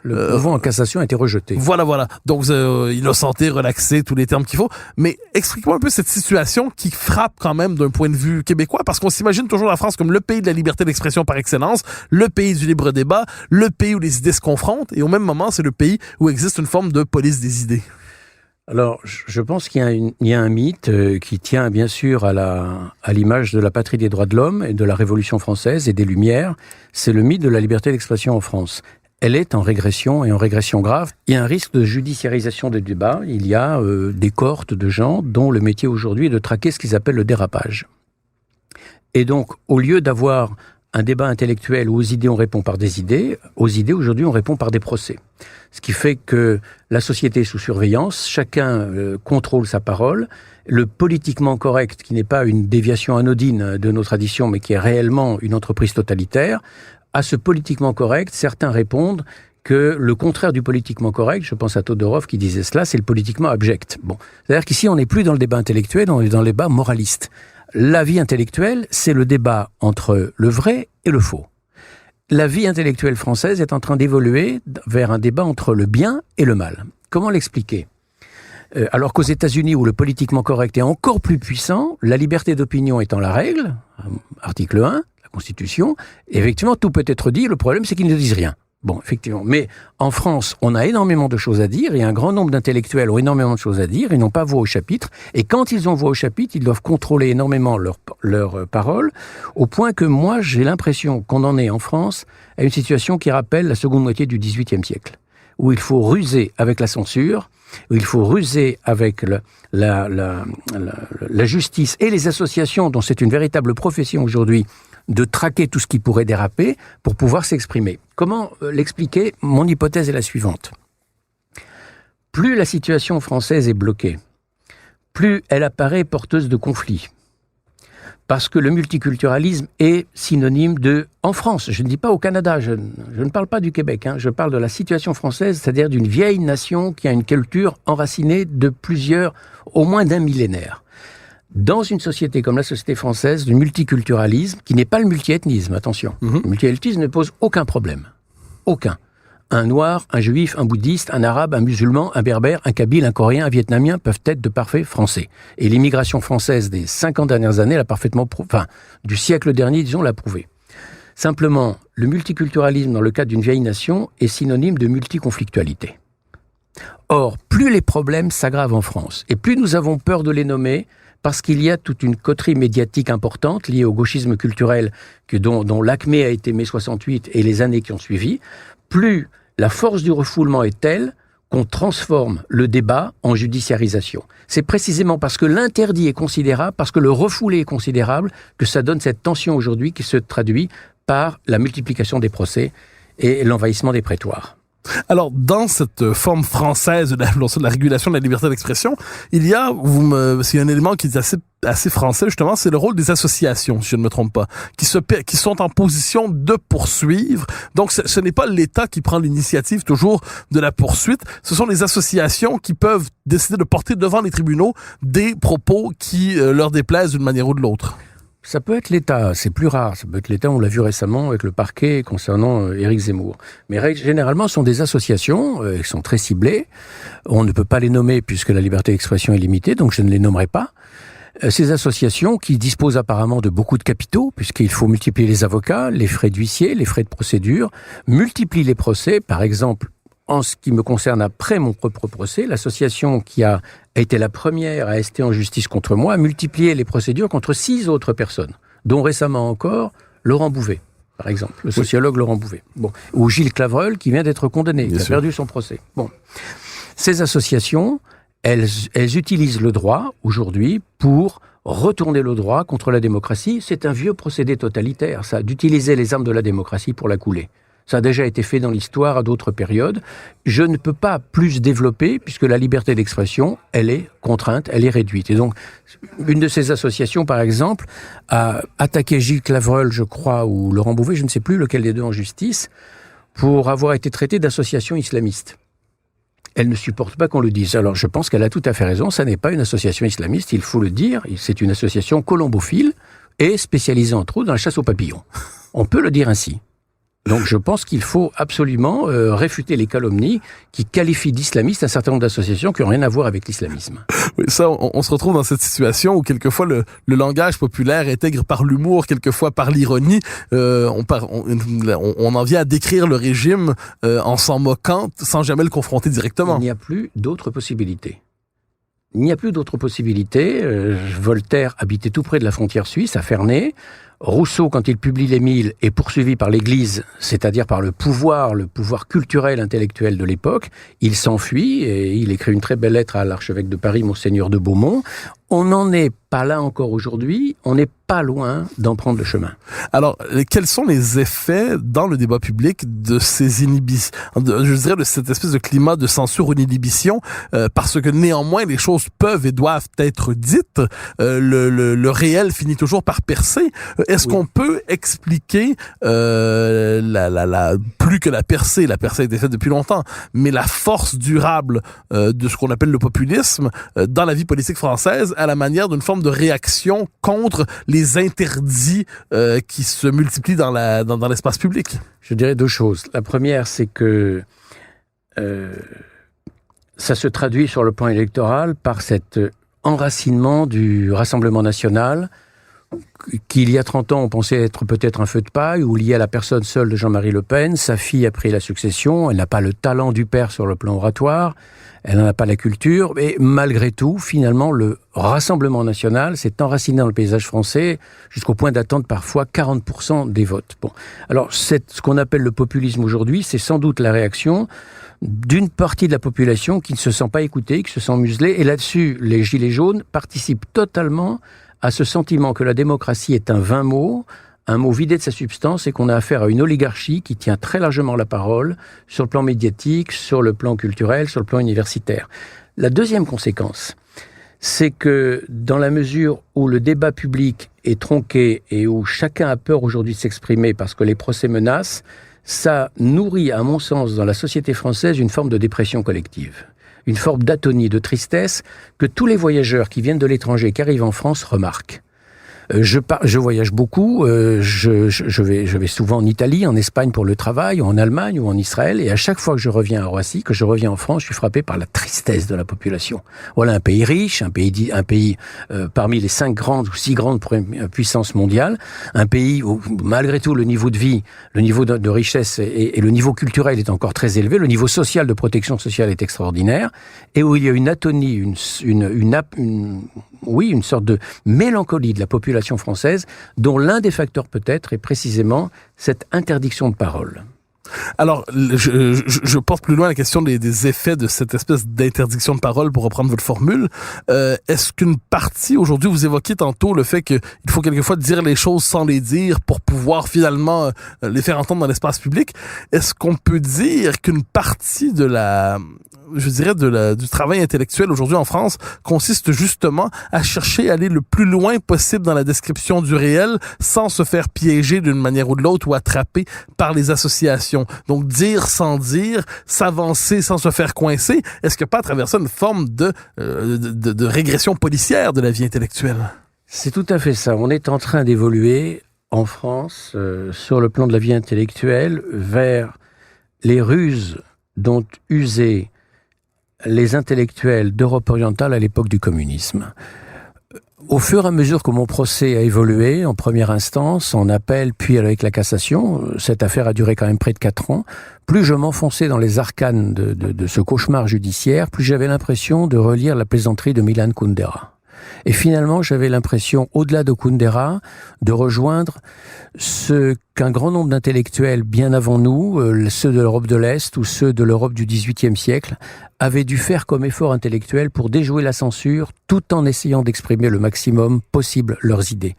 le pourvoi en cassation a été rejeté. Voilà. Donc, innocenté, relaxé, tous les termes qu'il faut. Mais explique-moi un peu cette situation qui frappe quand même d'un point de vue québécois, parce qu'on s'imagine toujours la France comme le pays de la liberté d'expression par excellence, le pays du libre débat, le pays où les idées se confrontent, et au même moment, c'est le pays où existe une forme de police des idées. Alors, je pense qu'il y a un mythe qui tient bien sûr à l'image de la patrie des droits de l'homme et de la Révolution française et des Lumières. C'est le mythe de la liberté d'expression en France. Elle est en régression et en régression grave. Il y a un risque de judiciarisation des débats. Il y a des cohortes de gens dont le métier aujourd'hui est de traquer ce qu'ils appellent le dérapage. Et donc, au lieu d'avoir un débat intellectuel où aux idées on répond par des idées, aux idées aujourd'hui on répond par des procès. Ce qui fait que la société est sous surveillance, chacun contrôle sa parole, le politiquement correct, qui n'est pas une déviation anodine de nos traditions, mais qui est réellement une entreprise totalitaire, à ce politiquement correct, certains répondent que le contraire du politiquement correct, je pense à Todorov qui disait cela, c'est le politiquement abject. Bon, c'est-à-dire qu'ici on n'est plus dans le débat intellectuel, on est dans le débat moraliste. La vie intellectuelle, c'est le débat entre le vrai et le faux. La vie intellectuelle française est en train d'évoluer vers un débat entre le bien et le mal. Comment l'expliquer ? Alors qu'aux États-Unis, où le politiquement correct est encore plus puissant, la liberté d'opinion étant la règle, article 1, la Constitution, effectivement, tout peut être dit, le problème c'est qu'ils ne disent rien. Bon, effectivement. Mais en France, on a énormément de choses à dire, et un grand nombre d'intellectuels ont énormément de choses à dire, ils n'ont pas voix au chapitre, et quand ils ont voix au chapitre, ils doivent contrôler énormément leurs paroles, au point que moi, j'ai l'impression qu'on en est en France à une situation qui rappelle la seconde moitié du XVIIIe siècle, où il faut ruser avec la censure, où il faut ruser avec la justice et les associations, dont c'est une véritable profession aujourd'hui, de traquer tout ce qui pourrait déraper pour pouvoir s'exprimer. Comment l'expliquer ? Mon hypothèse est la suivante. Plus la situation française est bloquée, plus elle apparaît porteuse de conflits. Parce que le multiculturalisme est synonyme de... En France, je ne dis pas au Canada, je ne parle pas du Québec, je parle de la situation française, c'est-à-dire d'une vieille nation qui a une culture enracinée de au moins d'un millénaire. Dans une société comme la société française, le multiculturalisme, qui n'est pas le multiethnisme, attention, le multiethnisme ne pose aucun problème. Aucun. Un noir, un juif, un bouddhiste, un arabe, un musulman, un berbère, un kabyle, un coréen, un vietnamien peuvent être de parfaits français. Et l'immigration française des 50 dernières années l'a parfaitement du siècle dernier, disons, l'a prouvé. Simplement, le multiculturalisme, dans le cadre d'une vieille nation, est synonyme de multiconflictualité. Or, plus les problèmes s'aggravent en France, et plus nous avons peur de les nommer, parce qu'il y a toute une coterie médiatique importante liée au gauchisme culturel dont l'acmé a été mai 68 et les années qui ont suivi, plus la force du refoulement est telle qu'on transforme le débat en judiciarisation. C'est précisément parce que l'interdit est considérable, parce que le refoulé est considérable, que ça donne cette tension aujourd'hui qui se traduit par la multiplication des procès et l'envahissement des prétoires. Alors, dans cette forme française de la régulation de la liberté d'expression, il y a, c'est un élément qui est assez français, justement, c'est le rôle des associations, si je ne me trompe pas, qui sont en position de poursuivre. Donc, ce n'est pas l'État qui prend l'initiative toujours de la poursuite, ce sont les associations qui peuvent décider de porter devant les tribunaux des propos qui leur déplaisent d'une manière ou de l'autre. Ça peut être l'État, c'est plus rare. Ça peut être l'État, on l'a vu récemment avec le parquet concernant Éric Zemmour. Mais généralement, ce sont des associations qui sont très ciblées. On ne peut pas les nommer puisque la liberté d'expression est limitée, donc je ne les nommerai pas. Ces associations qui disposent apparemment de beaucoup de capitaux, puisqu'il faut multiplier les avocats, les frais d'huissier, les frais de procédure, multiplient les procès, par exemple. En ce qui me concerne, après mon propre procès, l'association qui a été la première à rester en justice contre moi a multiplié les procédures contre 6 autres personnes, dont récemment encore Laurent Bouvet, par exemple, le sociologue Laurent Bouvet. Bon. Ou Gilles Clavreul, qui vient d'être condamné, qui a perdu son procès. Bon. Ces associations, elles utilisent le droit, aujourd'hui, pour retourner le droit contre la démocratie. C'est un vieux procédé totalitaire, ça, d'utiliser les armes de la démocratie pour la couler. Ça a déjà été fait dans l'histoire à d'autres périodes. Je ne peux pas plus développer puisque la liberté d'expression, elle est contrainte, elle est réduite. Et donc, une de ces associations, par exemple, a attaqué Gilles Clavreul, je crois, ou Laurent Bouvet, je ne sais plus lequel des deux en justice, pour avoir été traité d'association islamiste. Elle ne supporte pas qu'on le dise. Alors, je pense qu'elle a tout à fait raison. Ça n'est pas une association islamiste, il faut le dire. C'est une association colombophile et spécialisée, entre autres, dans la chasse aux papillons. On peut le dire ainsi. Donc je pense qu'il faut absolument réfuter les calomnies qui qualifient d'islamistes un certain nombre d'associations qui n'ont rien à voir avec l'islamisme. Oui, ça, on se retrouve dans cette situation où quelquefois le langage populaire intègre par l'humour, quelquefois par l'ironie. On en vient à décrire le régime en s'en moquant sans jamais le confronter directement. Il n'y a plus d'autres possibilités. Il n'y a plus d'autres possibilités. Voltaire habitait tout près de la frontière suisse, à Ferney. Rousseau, quand il publie l'Émile, est poursuivi par l'Église, c'est-à-dire par le pouvoir culturel, intellectuel de l'époque. Il s'enfuit et il écrit une très belle lettre à l'archevêque de Paris, Monseigneur de Beaumont. On n'en est pas là encore aujourd'hui, on n'est pas loin d'en prendre le chemin. Alors, quels sont les effets dans le débat public de ces inhibitions, je dirais de cette espèce de climat de censure ou d'inhibition, parce que néanmoins les choses peuvent et doivent être dites, le réel finit toujours par percer. Est-ce qu'on peut expliquer plus que la percée a été faite depuis longtemps, mais la force durable de ce qu'on appelle le populisme dans la vie politique française à la manière d'une forme de réaction contre les interdits qui se multiplient dans l'espace public? Je dirais deux choses. La première, c'est que ça se traduit sur le plan électoral par cet enracinement du Rassemblement national qu'il y a 30 ans, on pensait être peut-être un feu de paille, ou lié à la personne seule de Jean-Marie Le Pen. Sa fille a pris la succession, elle n'a pas le talent du père sur le plan oratoire, elle n'en a pas la culture, mais malgré tout, finalement, le Rassemblement national s'est enraciné dans le paysage français jusqu'au point d'atteindre parfois 40% des votes. Bon, alors ce qu'on appelle le populisme aujourd'hui, c'est sans doute la réaction d'une partie de la population qui ne se sent pas écoutée, qui se sent muselée, et là-dessus, les Gilets jaunes participent totalement à ce sentiment que la démocratie est un vain mot, un mot vidé de sa substance, et qu'on a affaire à une oligarchie qui tient très largement la parole sur le plan médiatique, sur le plan culturel, sur le plan universitaire. La deuxième conséquence, c'est que dans la mesure où le débat public est tronqué et où chacun a peur aujourd'hui de s'exprimer parce que les procès menacent, ça nourrit, à mon sens, dans la société française, une forme de dépression collective. Une forme d'atonie, de tristesse que tous les voyageurs qui viennent de l'étranger, qui arrivent en France, remarquent. Je voyage beaucoup, je vais souvent en Italie, en Espagne pour le travail, ou en Allemagne, ou en Israël, et à chaque fois que je reviens à Roissy, que je reviens en France, je suis frappé par la tristesse de la population. Voilà un pays riche, un pays parmi les 5 grandes ou 6 grandes puissances mondiales, un pays où malgré tout le niveau de vie, le niveau de richesse et le niveau culturel est encore très élevé, le niveau social de protection sociale est extraordinaire, et où il y a une atonie, une sorte de mélancolie de la population française, dont l'un des facteurs peut-être est précisément cette interdiction de parole. Alors, je porte plus loin la question des effets de cette espèce d'interdiction de parole, pour reprendre votre formule. Est-ce qu'une partie, aujourd'hui, vous évoquiez tantôt le fait qu'il faut quelquefois dire les choses sans les dire pour pouvoir finalement les faire entendre dans l'espace public. Est-ce qu'on peut dire qu'une partie de du travail intellectuel aujourd'hui en France consiste justement à chercher à aller le plus loin possible dans la description du réel sans se faire piéger d'une manière ou de l'autre ou attraper par les associations? Donc, dire sans dire, s'avancer sans se faire coincer, est-ce que pas à travers ça une forme de régression policière de la vie intellectuelle? C'est tout à fait ça. On est en train d'évoluer en France, sur le plan de la vie intellectuelle, vers les ruses dont usaient les intellectuels d'Europe orientale à l'époque du communisme. Au fur et à mesure que mon procès a évolué, en première instance, en appel, puis avec la cassation, cette affaire a duré quand même près de 4 ans, plus je m'enfonçais dans les arcanes de ce cauchemar judiciaire, plus j'avais l'impression de relire la plaisanterie de Milan Kundera. Et finalement, j'avais l'impression, au-delà de Kundera, de rejoindre ce qu'un grand nombre d'intellectuels bien avant nous, ceux de l'Europe de l'Est ou ceux de l'Europe du XVIIIe siècle, avaient dû faire comme effort intellectuel pour déjouer la censure tout en essayant d'exprimer le maximum possible leurs idées.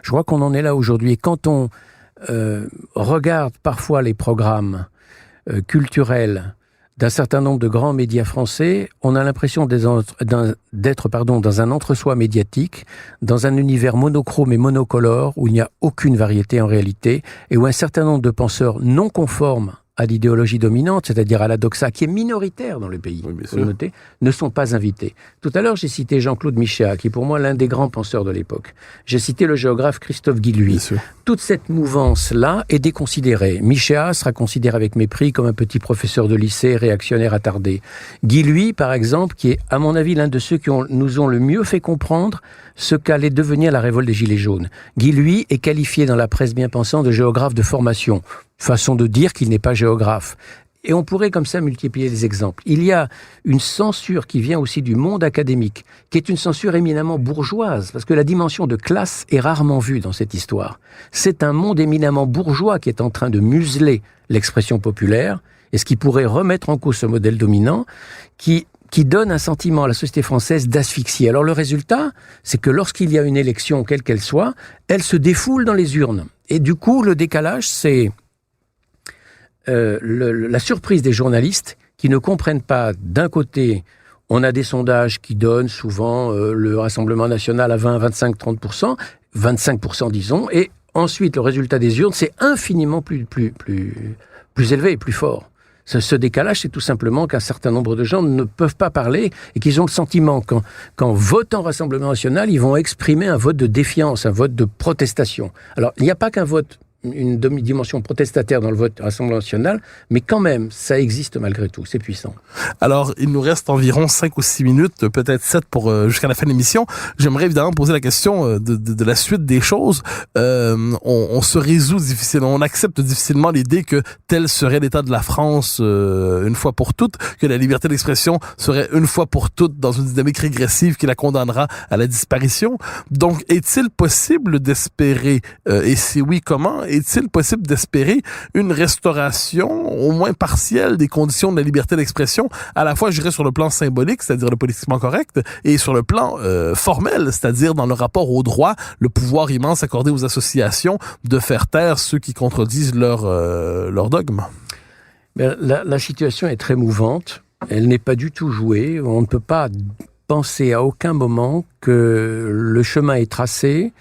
Je crois qu'on en est là aujourd'hui. Et quand on regarde parfois les programmes culturels d'un certain nombre de grands médias français, on a l'impression d'être dans un entre-soi médiatique, dans un univers monochrome et monocolore où il n'y a aucune variété en réalité et où un certain nombre de penseurs non conformes à l'idéologie dominante, c'est-à-dire à la doxa, qui est minoritaire dans le pays, vous le notez, ne sont pas invités. Tout à l'heure, j'ai cité Jean-Claude Michéa, qui est pour moi l'un des grands penseurs de l'époque. J'ai cité le géographe Christophe Guilluy. Toute cette mouvance-là est déconsidérée. Michéa sera considéré avec mépris comme un petit professeur de lycée réactionnaire attardé. Guilluy, par exemple, qui est, à mon avis, l'un de ceux qui nous ont le mieux fait comprendre ce qu'allait devenir la révolte des Gilets jaunes. Guilluy est qualifié dans la presse bien pensante de géographe de formation. Façon de dire qu'il n'est pas géographe. Et on pourrait comme ça multiplier les exemples. Il y a une censure qui vient aussi du monde académique, qui est une censure éminemment bourgeoise, parce que la dimension de classe est rarement vue dans cette histoire. C'est un monde éminemment bourgeois qui est en train de museler l'expression populaire, et ce qui pourrait remettre en cause ce modèle dominant, qui donne un sentiment à la société française d'asphyxie. Alors le résultat, c'est que lorsqu'il y a une élection, quelle qu'elle soit, elle se défoule dans les urnes. Et du coup, le décalage, c'est la surprise des journalistes qui ne comprennent pas, d'un côté, on a des sondages qui donnent souvent le Rassemblement national à 20, 25, 30%, 25% disons, et ensuite le résultat des urnes, c'est infiniment plus élevé et plus fort. Ce décalage, c'est tout simplement qu'un certain nombre de gens ne peuvent pas parler et qu'ils ont le sentiment qu'en votant Rassemblement national, ils vont exprimer un vote de défiance, un vote de protestation. Alors, il n'y a pas qu'un vote, une dimension protestataire dans le vote Rassemblement national, mais quand même, ça existe malgré tout, c'est puissant. Alors, il nous reste environ 5 ou 6 minutes, peut-être 7 pour jusqu'à la fin de l'émission. J'aimerais évidemment poser la question de la suite des choses. On se résout difficilement, on accepte difficilement l'idée que tel serait l'état de la France une fois pour toutes, que la liberté d'expression serait une fois pour toutes dans une dynamique régressive qui la condamnera à la disparition. Donc, est-il possible d'espérer, et si oui, comment, est-il possible d'espérer une restauration, au moins partielle, des conditions de la liberté d'expression, à la fois, je dirais, sur le plan symbolique, c'est-à-dire le politiquement correct, et sur le plan formel, c'est-à-dire dans le rapport au droit, le pouvoir immense accordé aux associations de faire taire ceux qui contredisent leur dogme? La situation est très mouvante. Elle n'est pas du tout jouée. On ne peut pas penser à aucun moment que le chemin est tracé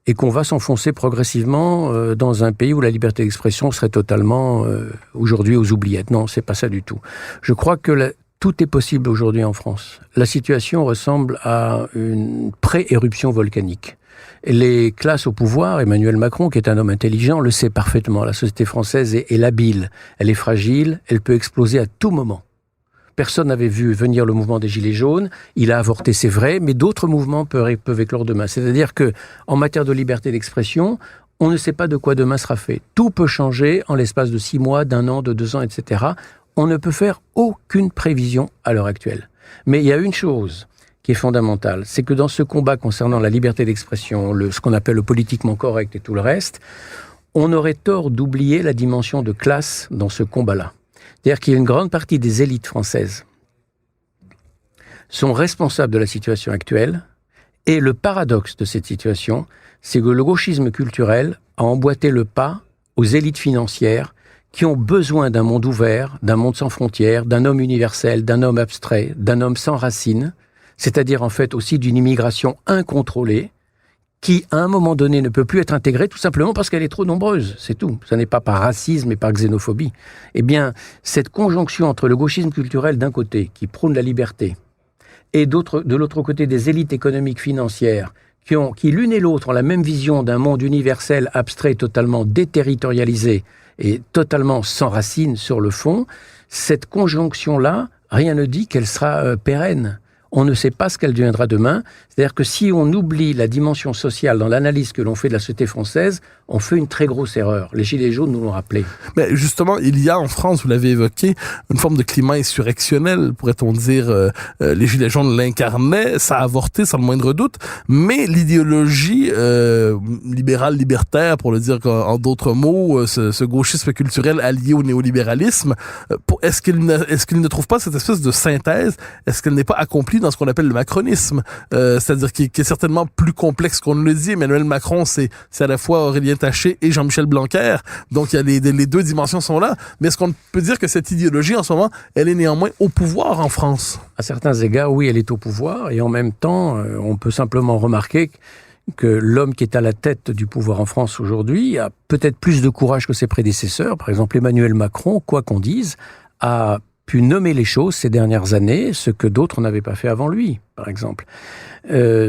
et qu'on va s'enfoncer progressivement dans un pays où la liberté d'expression serait totalement aujourd'hui aux oubliettes. Non, c'est pas ça du tout. Je crois que tout est possible aujourd'hui en France. La situation ressemble à une pré-éruption volcanique. Les classes au pouvoir, Emmanuel Macron, qui est un homme intelligent, le sait parfaitement. La société française est labile, elle est fragile, elle peut exploser à tout moment. Personne n'avait vu venir le mouvement des Gilets jaunes. Il a avorté, c'est vrai, mais d'autres mouvements peuvent éclore demain. C'est-à-dire que, en matière de liberté d'expression, on ne sait pas de quoi demain sera fait. Tout peut changer en l'espace de 6 mois, d'1 an, de 2 ans, etc. On ne peut faire aucune prévision à l'heure actuelle. Mais il y a une chose qui est fondamentale, c'est que dans ce combat concernant la liberté d'expression, ce qu'on appelle le politiquement correct et tout le reste, on aurait tort d'oublier la dimension de classe dans ce combat-là. C'est-à-dire qu'il y a une grande partie des élites françaises sont responsables de la situation actuelle, et le paradoxe de cette situation, c'est que le gauchisme culturel a emboîté le pas aux élites financières qui ont besoin d'un monde ouvert, d'un monde sans frontières, d'un homme universel, d'un homme abstrait, d'un homme sans racines, c'est-à-dire en fait aussi d'une immigration incontrôlée, qui, à un moment donné, ne peut plus être intégrée tout simplement parce qu'elle est trop nombreuse, c'est tout. Ce n'est pas par racisme et par xénophobie. Eh bien, cette conjonction entre le gauchisme culturel d'un côté, qui prône la liberté, et de l'autre côté des élites économiques financières, qui l'une et l'autre ont la même vision d'un monde universel, abstrait, totalement déterritorialisé et totalement sans racines sur le fond, cette conjonction-là, rien ne dit qu'elle sera pérenne. On ne sait pas ce qu'elle deviendra demain. C'est-à-dire que si on oublie la dimension sociale dans l'analyse que l'on fait de la société française, on fait une très grosse erreur. Les Gilets jaunes nous l'ont rappelé. Mais justement, il y a en France, vous l'avez évoqué, une forme de climat insurrectionnel, pourrait-on dire. Les Gilets jaunes l'incarnaient, ça a avorté sans le moindre doute, mais l'idéologie libérale, libertaire, pour le dire en d'autres mots, ce gauchisme culturel allié au néolibéralisme, est-ce qu'il ne trouve pas cette espèce de synthèse? Est-ce qu'elle n'est pas accomplie dans ce qu'on appelle le macronisme? C'est-à-dire qui est certainement plus complexe qu'on ne le dit. Emmanuel Macron, c'est à la fois Aurélien Taché et Jean-Michel Blanquer. Donc, il y a les deux dimensions sont là. Mais est-ce qu'on peut dire que cette idéologie, en ce moment, elle est néanmoins au pouvoir en France? À certains égards, oui, elle est au pouvoir. Et en même temps, on peut simplement remarquer que l'homme qui est à la tête du pouvoir en France aujourd'hui a peut-être plus de courage que ses prédécesseurs. Par exemple, Emmanuel Macron, quoi qu'on dise, a pu nommer les choses ces dernières années, ce que d'autres n'avaient pas fait avant lui, par exemple.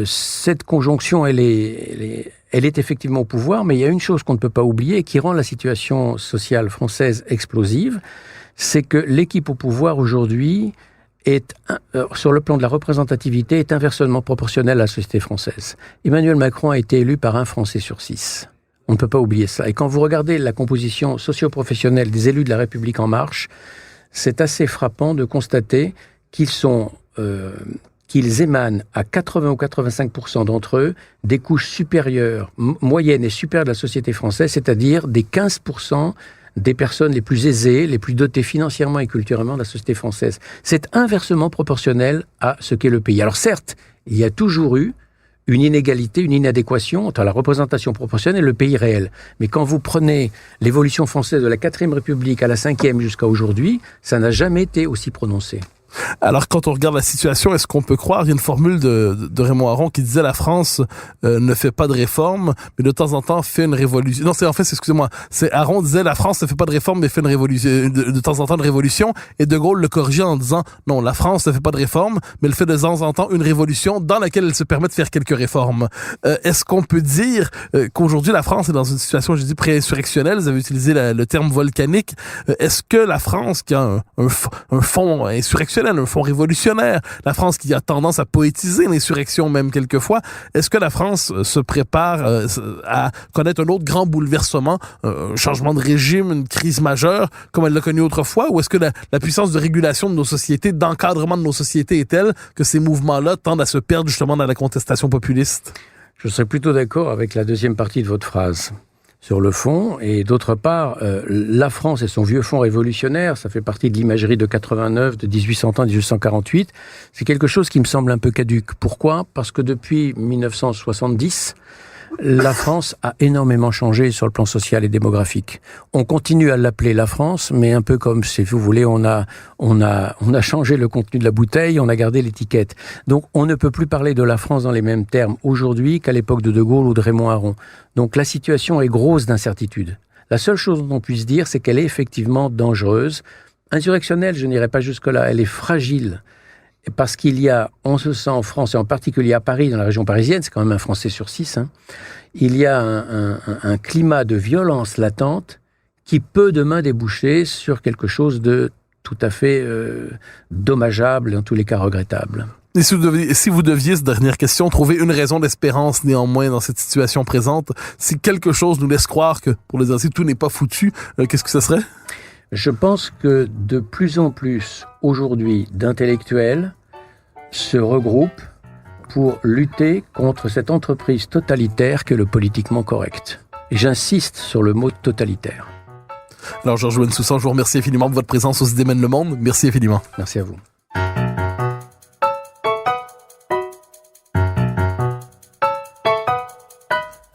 Cette conjonction, elle est effectivement au pouvoir, mais il y a une chose qu'on ne peut pas oublier et qui rend la situation sociale française explosive, c'est que l'équipe au pouvoir aujourd'hui est, sur le plan de la représentativité, est inversement proportionnelle à la société française. Emmanuel Macron a été élu par 1 Français sur 6. On ne peut pas oublier ça. Et quand vous regardez la composition socio-professionnelle des élus de La République En Marche, c'est assez frappant de constater qu'ils émanent à 80 ou 85% d'entre eux des couches supérieures, moyennes et supérieures de la société française, c'est-à-dire des 15% des personnes les plus aisées, les plus dotées financièrement et culturellement de la société française. C'est inversement proportionnel à ce qu'est le pays. Alors certes, il y a toujours eu une inégalité, une inadéquation entre la représentation proportionnelle et le pays réel. Mais quand vous prenez l'évolution française de la 4e République à la 5e jusqu'à aujourd'hui, ça n'a jamais été aussi prononcé. Alors, quand on regarde la situation, est-ce qu'on peut croire, il y a une formule de Raymond Aron qui disait la France ne fait pas de réforme, mais de temps en temps fait une révolution. Non, c'est Aron disait la France ne fait pas de réforme, mais fait une révolution, de temps en temps une révolution, et De Gaulle le corrigeait en disant non, la France ne fait pas de réforme, mais elle fait de temps en temps une révolution dans laquelle elle se permet de faire quelques réformes. Est-ce qu'on peut dire qu'aujourd'hui la France est dans une situation, je dis, pré-insurrectionnelle, vous avez utilisé le terme volcanique, est-ce que la France qui a un fond insurrectionnel, un fond révolutionnaire, la France qui a tendance à poétiser l'insurrection même quelquefois, est-ce que la France se prépare à connaître un autre grand bouleversement, un changement de régime, une crise majeure, comme elle l'a connu autrefois, ou est-ce que la puissance de régulation de nos sociétés, d'encadrement de nos sociétés est telle que ces mouvements-là tendent à se perdre justement dans la contestation populiste? Je serais plutôt d'accord avec la deuxième partie de votre phrase. Sur le fond, et d'autre part, la France et son vieux fond révolutionnaire, ça fait partie de l'imagerie de 89, de 1800 ans, 1848, c'est quelque chose qui me semble un peu caduque. Pourquoi ? Parce que depuis 1970, la France a énormément changé sur le plan social et démographique. On continue à l'appeler la France, mais un peu comme, si vous voulez, on a changé le contenu de la bouteille, on a gardé l'étiquette. Donc, on ne peut plus parler de la France dans les mêmes termes aujourd'hui qu'à l'époque de De Gaulle ou de Raymond Aron. Donc, la situation est grosse d'incertitude. La seule chose dont on puisse dire, c'est qu'elle est effectivement dangereuse. Insurrectionnelle, je n'irai pas jusque-là, elle est fragile. Parce qu'il y a, on se sent en France, et en particulier à Paris, dans la région parisienne, c'est quand même 1 Français sur 6, il y a un climat de violence latente qui peut demain déboucher sur quelque chose de tout à fait dommageable, et en tous les cas regrettable. Et si vous deviez, cette dernière question, trouver une raison d'espérance néanmoins dans cette situation présente, si quelque chose nous laisse croire que, pour les dire, si tout n'est pas foutu, qu'est-ce que ce serait? Je pense que de plus en plus, aujourd'hui, d'intellectuels se regroupent pour lutter contre cette entreprise totalitaire qu'est le politiquement correct. Et j'insiste sur le mot totalitaire. Alors, Georges Bensoussan, je vous remercie infiniment pour votre présence aux Idées mènent le monde. Merci infiniment. Merci à vous.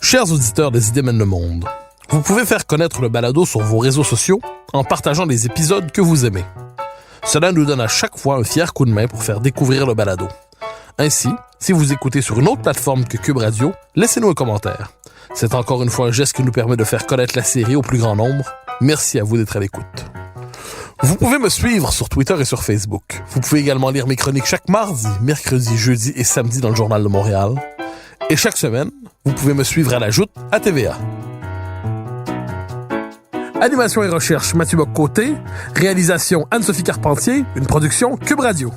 Chers auditeurs des Idées mènent le monde, vous pouvez faire connaître le balado sur vos réseaux sociaux en partageant les épisodes que vous aimez. Cela nous donne à chaque fois un fier coup de main pour faire découvrir le balado. Ainsi, si vous écoutez sur une autre plateforme que Cube Radio, laissez-nous un commentaire. C'est encore une fois un geste qui nous permet de faire connaître la série au plus grand nombre. Merci à vous d'être à l'écoute. Vous pouvez me suivre sur Twitter et sur Facebook. Vous pouvez également lire mes chroniques chaque mardi, mercredi, jeudi et samedi dans le Journal de Montréal. Et chaque semaine, vous pouvez me suivre à la Joute à TVA. Animation et recherche, Mathieu Bock-Côté. Réalisation, Anne-Sophie Carpentier. Une production, Cube Radio.